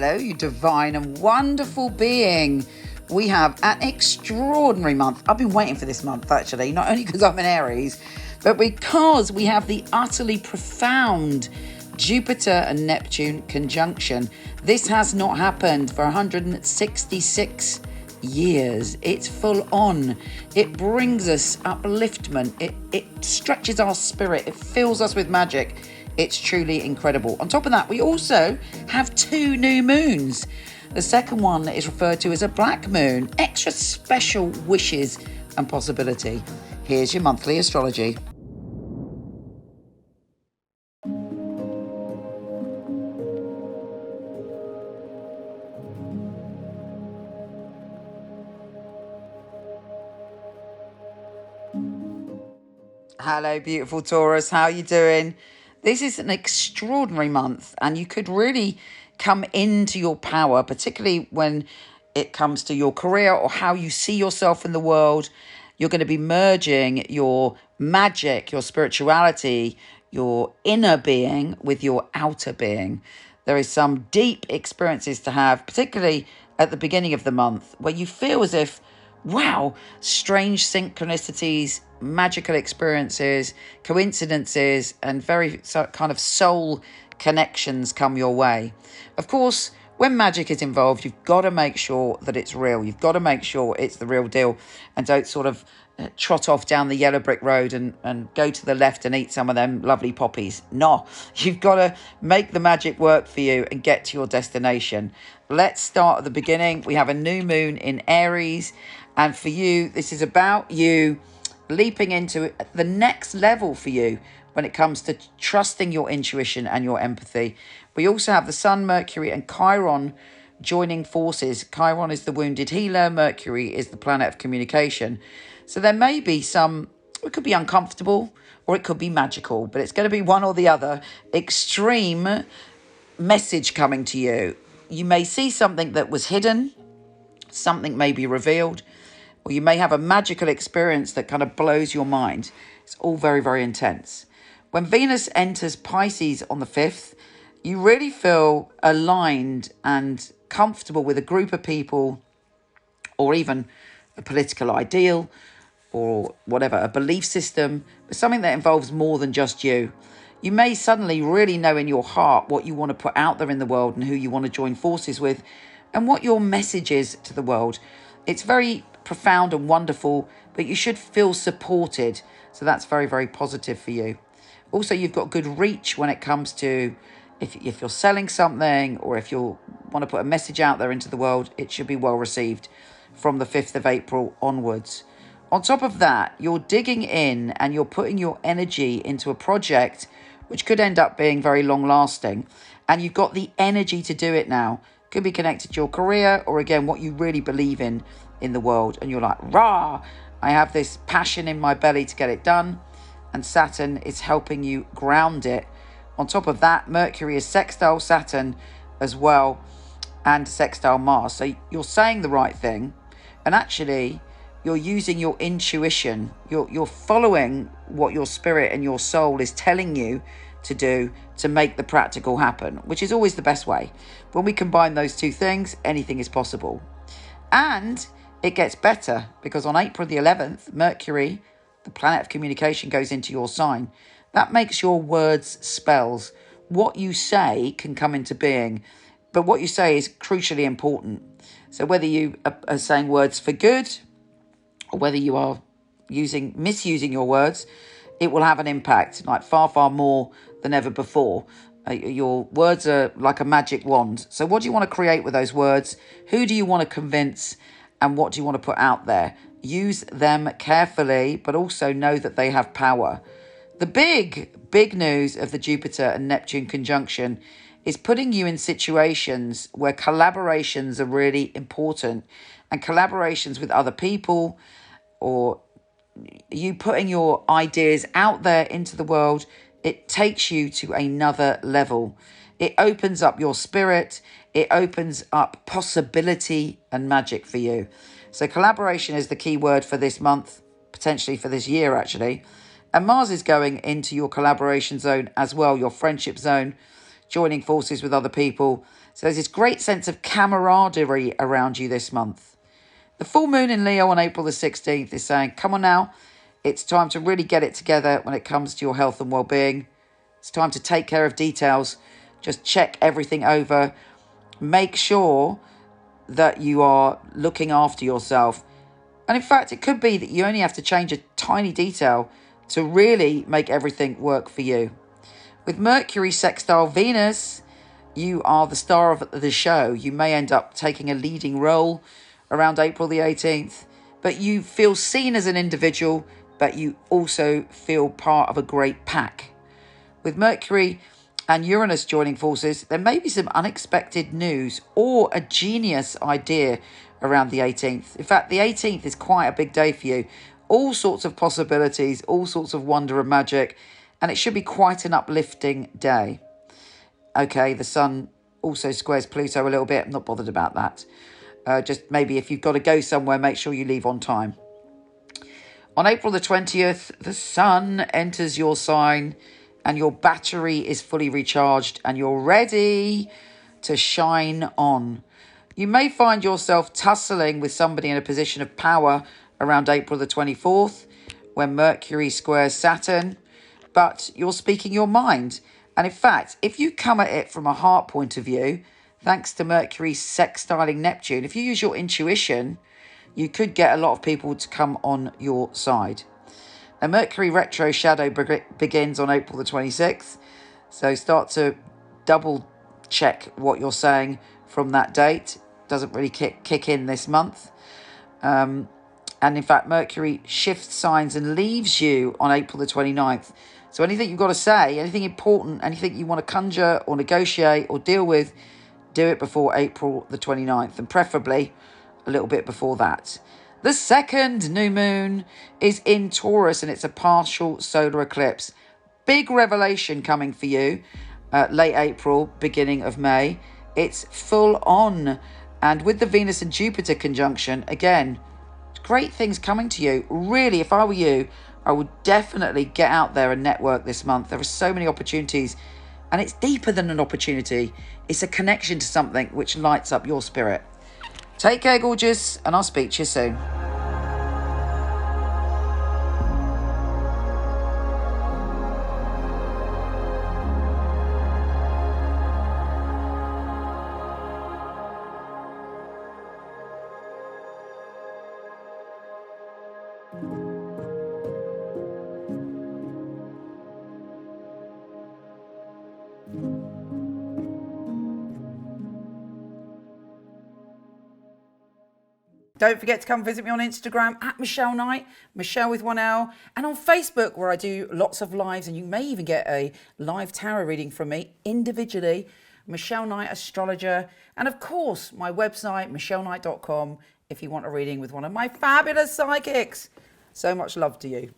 Hello, you divine and wonderful being. We have an extraordinary month. I've been waiting for this month, actually, not only because I'm in Aries, but because we have the utterly profound Jupiter and Neptune conjunction. This has not happened for 166 years. It's full on. It brings us upliftment. It stretches our spirit. It fills us with magic. It's truly incredible. On top of that, we also have 2 new moons. The second one is referred to as a black moon. Extra special wishes and possibility. Here's your monthly astrology. Hello, beautiful Taurus. How are you doing? This is an extraordinary month, and you could really come into your power, particularly when it comes to your career or how you see yourself in the world. You're going to be merging your magic, your spirituality, your inner being with your outer being. There is some deep experiences to have, particularly at the beginning of the month, where you feel as if, wow, strange synchronicities, magical experiences, coincidences, and very kind of soul connections come your way. Of course, when magic is involved, you've got to make sure that it's real. You've got to make sure it's the real deal, and don't sort of trot off down the yellow brick road and go to the left and eat some of them lovely poppies. No, you've got to make the magic work for you and get to your destination. Let's start at the beginning. We have a new moon in Aries, and for you, this is about you leaping into the next level for you when it comes to trusting your intuition and your empathy. We also have the Sun, Mercury and Chiron joining forces. Chiron is the wounded healer. Mercury is the planet of communication. So there may be it could be uncomfortable or it could be magical, but it's going to be one or the other. Extreme message coming to you. You may see something that was hidden. Something may be revealed. Or you may have a magical experience that kind of blows your mind. It's all very, very intense. When Venus enters Pisces on the 5th, you really feel aligned and comfortable with a group of people, or even a political ideal, or whatever, a belief system, but something that involves more than just you. You may suddenly really know in your heart what you want to put out there in the world and who you want to join forces with and what your message is to the world. It's very profound and wonderful, but you should feel supported. So that's very, very positive for you. Also, you've got good reach when it comes to if you're selling something or if you want to put a message out there into the world, it should be well received from the 5th of April onwards. On top of that, you're digging in and you're putting your energy into a project which could end up being very long lasting. And you've got the energy to do it now. Could be connected to your career or, again, what you really believe in the world. And you're like, rah, I have this passion in my belly to get it done. And Saturn is helping you ground it. On top of that, Mercury is sextile Saturn as well and sextile Mars. So you're saying the right thing. And actually, you're using your intuition. You're following what your spirit and your soul is telling you to do to make the practical happen, which is always the best way. When we combine those two things, anything is possible. And it gets better because on April the 11th, Mercury, the planet of communication, goes into your sign. That makes your words spells. What you say can come into being, but what you say is crucially important. So whether you are saying words for good or whether you are misusing your words, it will have an impact, like far, far more than ever before. Your words are like a magic wand. So what do you want to create with those words? Who do you want to convince? And what do you want to put out there? Use them carefully, but also know that they have power. The big news of the Jupiter and Neptune conjunction is putting you in situations where collaborations are really important, and collaborations with other people, or you putting your ideas out there into the world. It takes you to another level. It opens up your spirit. It opens up possibility and magic for you. So collaboration is the key word for this month, potentially for this year, actually. And Mars is going into your collaboration zone as well, your friendship zone, joining forces with other people. So there's this great sense of camaraderie around you this month. The full moon in Leo on April the 16th is saying, come on now, it's time to really get it together when it comes to your health and well-being. It's time to take care of details. Just check everything over. Make sure that you are looking after yourself. And in fact, it could be that you only have to change a tiny detail to really make everything work for you. With Mercury sextile Venus, you are the star of the show. You may end up taking a leading role around April the 18th, but you feel seen as an individual, but you also feel part of a great pack. With Mercury and Uranus joining forces, there may be some unexpected news or a genius idea around the 18th. In fact, the 18th is quite a big day for you. All sorts of possibilities, all sorts of wonder and magic, and it should be quite an uplifting day. Okay, the sun also squares Pluto a little bit. I'm not bothered about that. Just maybe if you've got to go somewhere, make sure you leave on time. On April the 20th, the sun enters your sign and your battery is fully recharged and you're ready to shine on. You may find yourself tussling with somebody in a position of power around April the 24th when Mercury squares Saturn, but you're speaking your mind. And in fact, if you come at it from a heart point of view, thanks to Mercury sextiling Neptune, if you use your intuition, you could get a lot of people to come on your side. Now, Mercury retro shadow begins on April the 26th, so start to double check what you're saying from that date. Doesn't really kick in this month. And in fact, Mercury shifts signs and leaves you on April the 29th. So anything you've got to say, anything important, anything you want to conjure or negotiate or deal with, do it before April the 29th, and preferably a little bit before that. The second new moon is in Taurus, and it's a partial solar eclipse. Big revelation coming for you, late April, beginning of May. It's full on. And with the Venus and Jupiter conjunction, again, great things coming to you. Really, if I were you, I would definitely get out there and network this month. There are so many opportunities, and it's deeper than an opportunity. It's a connection to something which lights up your spirit. Take care, gorgeous, and I'll speak to you soon. Don't forget to come visit me on Instagram at Michele Knight, Michele with one L, and on Facebook where I do lots of lives, and you may even get a live tarot reading from me individually, Michele Knight Astrologer, and of course my website, michelleknight.com, if you want a reading with one of my fabulous psychics. So much love to you.